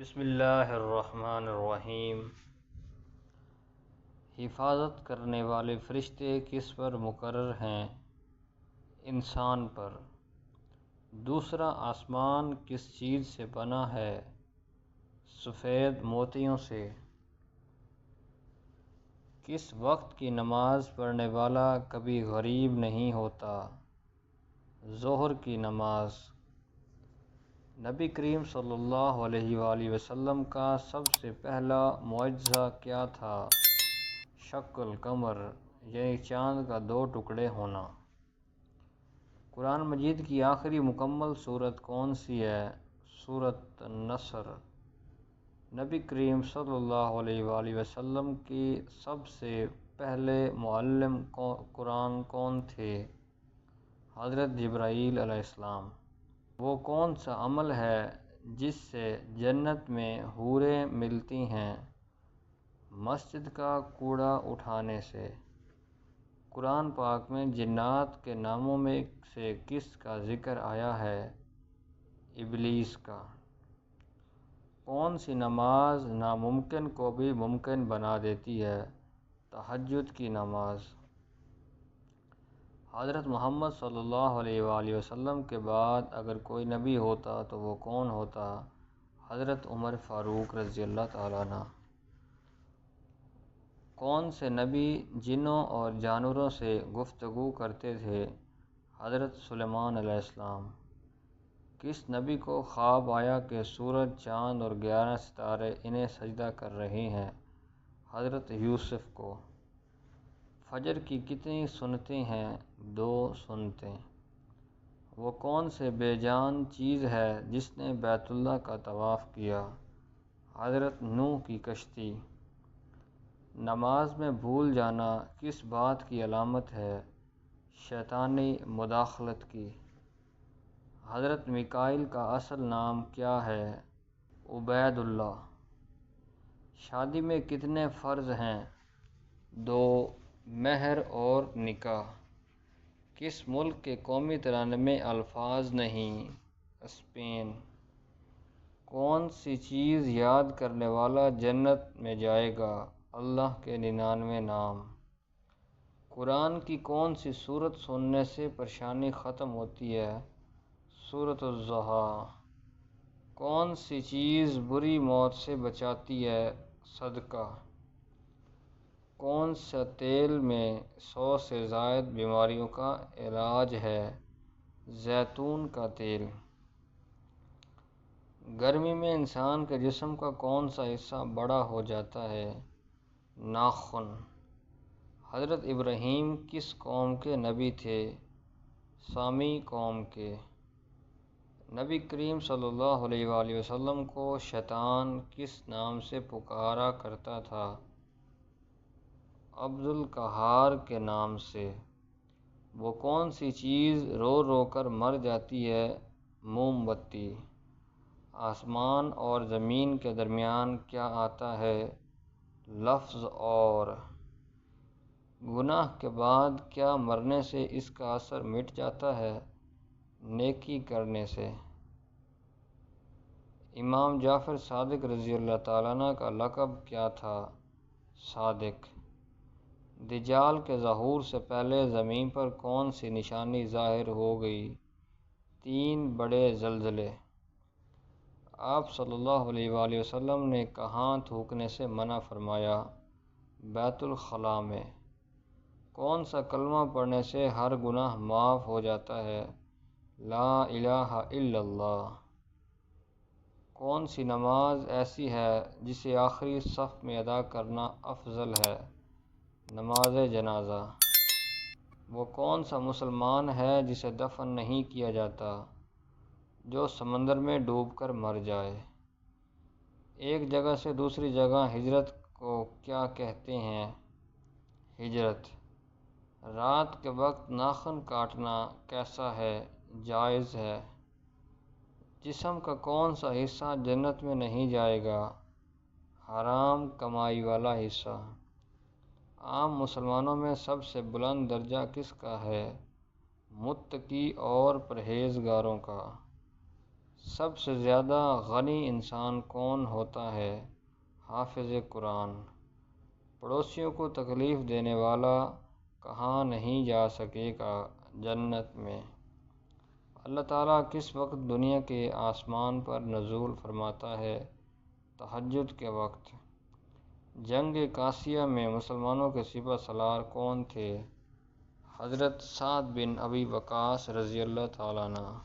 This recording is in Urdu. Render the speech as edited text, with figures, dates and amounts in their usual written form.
بسم اللہ الرحمن الرحیم۔ حفاظت کرنے والے فرشتے کس پر مقرر ہیں؟ انسان پر۔ دوسرا آسمان کس چیز سے بنا ہے؟ سفید موتیوں سے۔ کس وقت کی نماز پڑھنے والا کبھی غریب نہیں ہوتا؟ ظہر کی نماز۔ نبی کریم صلی اللہ علیہ وآلہ وسلم کا سب سے پہلا معجزہ کیا تھا؟ شق القمر، یعنی چاند کا 2 ٹکڑے ہونا۔ قرآن مجید کی آخری مکمل سورت کون سی ہے؟ سورۃ النصر۔ نبی کریم صلی اللہ علیہ وآلہ وسلم کی سب سے پہلے معلم قرآن کون تھے؟ حضرت جبرائیل علیہ السلام۔ وہ کون سا عمل ہے جس سے جنت میں حوریں ملتی ہیں؟ مسجد کا کوڑا اٹھانے سے۔ قرآن پاک میں جنات کے ناموں میں سے کس کا ذکر آیا ہے؟ ابلیس کا۔ کون سی نماز ناممکن کو بھی ممکن بنا دیتی ہے؟ تہجد کی نماز۔ حضرت محمد صلی اللہ علیہ وآلہ وسلم کے بعد اگر کوئی نبی ہوتا تو وہ کون ہوتا؟ حضرت عمر فاروق رضی اللہ تعالیٰ عنہ۔ کون سے نبی جنوں اور جانوروں سے گفتگو کرتے تھے؟ حضرت سلیمان علیہ السلام۔ کس نبی کو خواب آیا کہ سورج، چاند اور 11 ستارے انہیں سجدہ کر رہے ہیں؟ حضرت یوسف کو۔ فجر کی کتنی سنتیں ہیں؟ 2 سنتیں۔ وہ کون سے بے جان چیز ہے جس نے بیت اللہ کا طواف کیا؟ حضرت نوح کی کشتی۔ نماز میں بھول جانا کس بات کی علامت ہے؟ شیطانی مداخلت کی۔ حضرت میکائیل کا اصل نام کیا ہے؟ عبید اللہ۔ شادی میں کتنے فرض ہیں؟ 2، مہر اور نکاح۔ کس ملک کے قومی ترانے میں الفاظ نہیں؟ اسپین۔ کون سی چیز یاد کرنے والا جنت میں جائے گا؟ اللہ کے 99 نام۔ قرآن کی کون سی سورت سننے سے پریشانی ختم ہوتی ہے؟ سورۃ الضحیٰ۔ کون سی چیز بری موت سے بچاتی ہے؟ صدقہ۔ کون سا تیل میں 100 سے زائد بیماریوں کا علاج ہے؟ زیتون کا تیل۔ گرمی میں انسان کے جسم کا کون سا حصہ بڑا ہو جاتا ہے؟ ناخن۔ حضرت ابراہیم کس قوم کے نبی تھے؟ سامی قوم کے۔ نبی کریم صلی اللہ علیہ وآلہ وسلم کو شیطان کس نام سے پکارا کرتا تھا؟ عبد القہار کے نام سے۔ وہ کون سی چیز رو رو کر مر جاتی ہے؟ موم بتی۔ آسمان اور زمین کے درمیان کیا آتا ہے؟ لفظ اور۔ گناہ کے بعد کیا مرنے سے اس کا اثر مٹ جاتا ہے؟ نیکی کرنے سے۔ امام جعفر صادق رضی اللہ تعالیٰ عنہ کا لقب کیا تھا؟ صادق۔ دجال کے ظہور سے پہلے زمین پر کون سی نشانی ظاہر ہو گئی؟ 3 بڑے زلزلے۔ آپ صلی اللہ علیہ وآلہ وسلم نے کہاں تھوکنے سے منع فرمایا؟ بیت الخلاء میں۔ کون سا کلمہ پڑھنے سے ہر گناہ معاف ہو جاتا ہے؟ لا الہ الا اللہ۔ کون سی نماز ایسی ہے جسے آخری صف میں ادا کرنا افضل ہے؟ نماز جنازہ۔ وہ کون سا مسلمان ہے جسے دفن نہیں کیا جاتا؟ جو سمندر میں ڈوب کر مر جائے۔ ایک جگہ سے دوسری جگہ ہجرت کو کیا کہتے ہیں؟ ہجرت۔ رات کے وقت ناخن کاٹنا کیسا ہے؟ جائز ہے۔ جسم کا کون سا حصہ جنت میں نہیں جائے گا؟ حرام کمائی والا حصہ۔ عام مسلمانوں میں سب سے بلند درجہ کس کا ہے؟ متقی اور پرہیزگاروں کا۔ سب سے زیادہ غنی انسان کون ہوتا ہے؟ حافظ قرآن۔ پڑوسیوں کو تکلیف دینے والا کہاں نہیں جا سکے گا جنت میں۔ اللہ تعالیٰ کس وقت دنیا کے آسمان پر نزول فرماتا ہے؟ تہجد کے وقت۔ جنگ قاسیہ میں مسلمانوں کے سپہ سالار کون تھے؟ حضرت سعد بن ابی وقاص رضی اللہ تعالیٰ عنہ۔